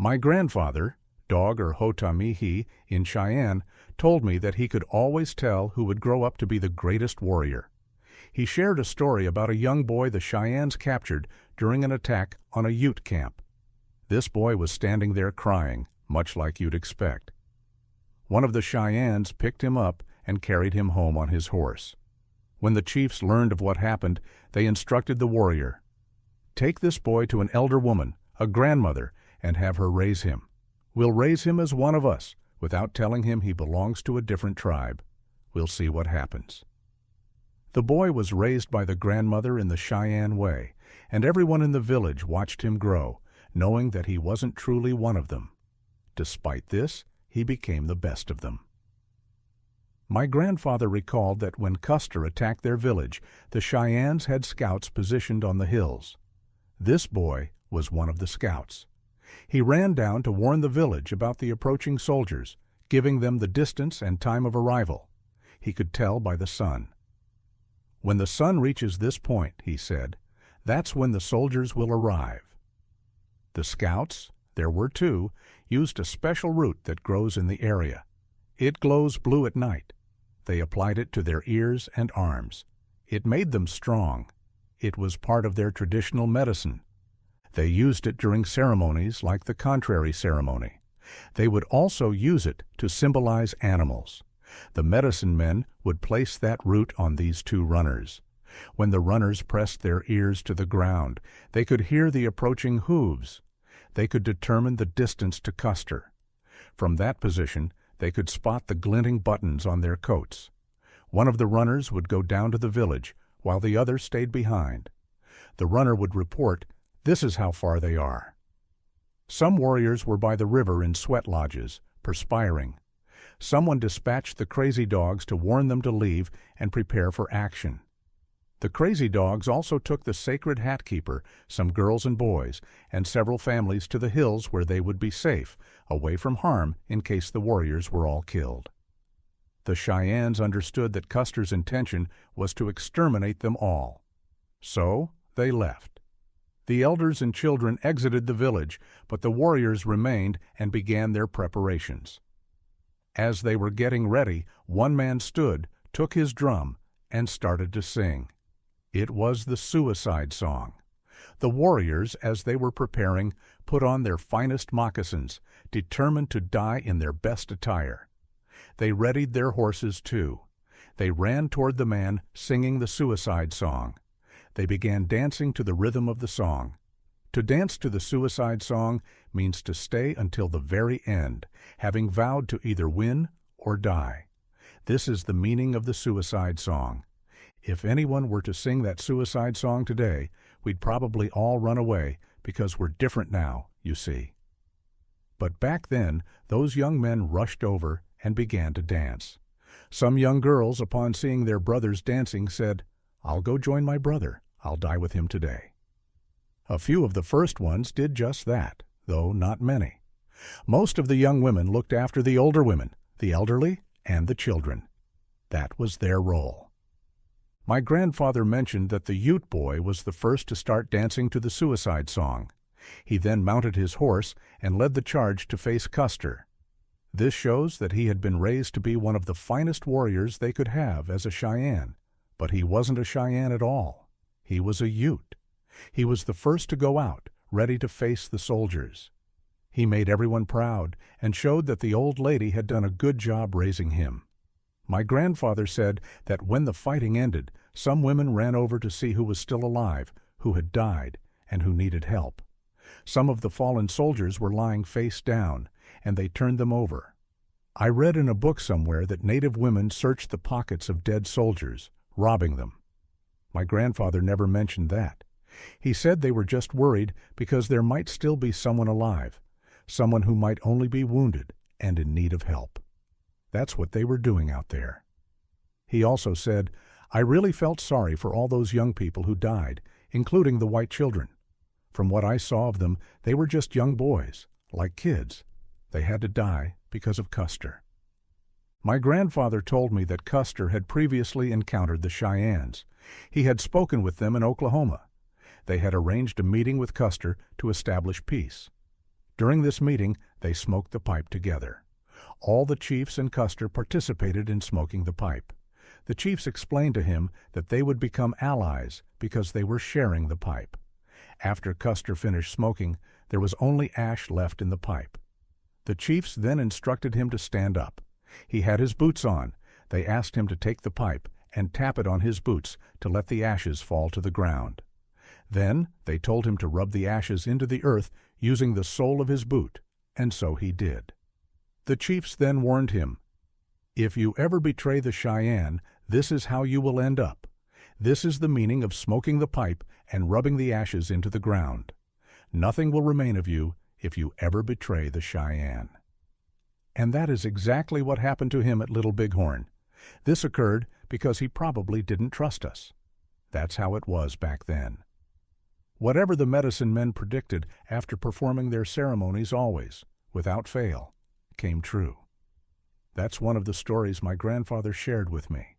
My grandfather, Dog or Hotamihi in Cheyenne, told me that he could always tell who would grow up to be the greatest warrior. He shared a story about a young boy the Cheyennes captured during an attack on a Ute camp. This boy was standing there crying, much like you'd expect. One of the Cheyennes picked him up and carried him home on his horse. When the chiefs learned of what happened, they instructed the warrior, "Take this boy to an elder woman, a grandmother, and have her raise him. We'll raise him as one of us, without telling him he belongs to a different tribe. We'll see what happens." The boy was raised by the grandmother in the Cheyenne way, and everyone in the village watched him grow, knowing that he wasn't truly one of them. Despite this, he became the best of them. My grandfather recalled that when Custer attacked their village, the Cheyennes had scouts positioned on the hills. This boy was one of the scouts. He ran down to warn the village about the approaching soldiers, giving them the distance and time of arrival. He could tell by the sun. "When the sun reaches this point," he said, "that's when the soldiers will arrive." The scouts, there were two, used a special root that grows in the area. It glows blue at night. They applied it to their ears and arms. It made them strong. It was part of their traditional medicine. They used it during ceremonies like the contrary ceremony. They would also use it to symbolize animals. The medicine men would place that root on these two runners. When the runners pressed their ears to the ground, they could hear the approaching hooves. They could determine the distance to Custer. From that position, they could spot the glinting buttons on their coats. One of the runners would go down to the village, while the other stayed behind. The runner would report, "This is how far they are." Some warriors were by the river in sweat lodges, perspiring. Someone dispatched the crazy dogs to warn them to leave and prepare for action. The crazy dogs also took the sacred hat keeper, some girls and boys, and several families to the hills where they would be safe, away from harm in case the warriors were all killed. The Cheyennes understood that Custer's intention was to exterminate them all. So they left. The elders and children exited the village, but the warriors remained and began their preparations. As they were getting ready, one man stood, took his drum, and started to sing. It was the suicide song. The warriors, as they were preparing, put on their finest moccasins, determined to die in their best attire. They readied their horses, too. They ran toward the man singing the suicide song. They began dancing to the rhythm of the song. To dance to the suicide song means to stay until the very end, having vowed to either win or die. This is the meaning of the suicide song. If anyone were to sing that suicide song today, we'd probably all run away because we're different now, you see. But back then, those young men rushed over and began to dance. Some young girls, upon seeing their brothers dancing, said, "I'll go join my brother. I'll die with him today." A few of the first ones did just that, though not many. Most of the young women looked after the older women, the elderly, and the children. That was their role. My grandfather mentioned that the Ute boy was the first to start dancing to the suicide song. He then mounted his horse and led the charge to face Custer. This shows that he had been raised to be one of the finest warriors they could have as a Cheyenne. But he wasn't a Cheyenne at all. He was a Ute. He was the first to go out, ready to face the soldiers. He made everyone proud and showed that the old lady had done a good job raising him. My grandfather said that when the fighting ended, some women ran over to see who was still alive, who had died, and who needed help. Some of the fallen soldiers were lying face down, and they turned them over. I read in a book somewhere that native women searched the pockets of dead soldiers, robbing them. My grandfather never mentioned that. He said they were just worried because there might still be someone alive, someone who might only be wounded and in need of help. That's what they were doing out there. He also said, "I really felt sorry for all those young people who died, including the white children. From what I saw of them, they were just young boys, like kids. They had to die because of Custer." My grandfather told me that Custer had previously encountered the Cheyennes. He had spoken with them in Oklahoma. They had arranged a meeting with Custer to establish peace. During this meeting, they smoked the pipe together. All the chiefs in Custer participated in smoking the pipe. The chiefs explained to him that they would become allies because they were sharing the pipe. After Custer finished smoking, there was only ash left in the pipe. The chiefs then instructed him to stand up. He had his boots on. They asked him to take the pipe and tap it on his boots to let the ashes fall to the ground. Then they told him to rub the ashes into the earth using the sole of his boot, and so he did. The chiefs then warned him, "If you ever betray the Cheyenne, this is how you will end up. This is the meaning of smoking the pipe and rubbing the ashes into the ground. Nothing will remain of you if you ever betray the Cheyenne." And that is exactly what happened to him at Little Bighorn. This occurred because he probably didn't trust us. That's how it was back then. Whatever the medicine men predicted after performing their ceremonies always, without fail, came true. That's one of the stories my grandfather shared with me.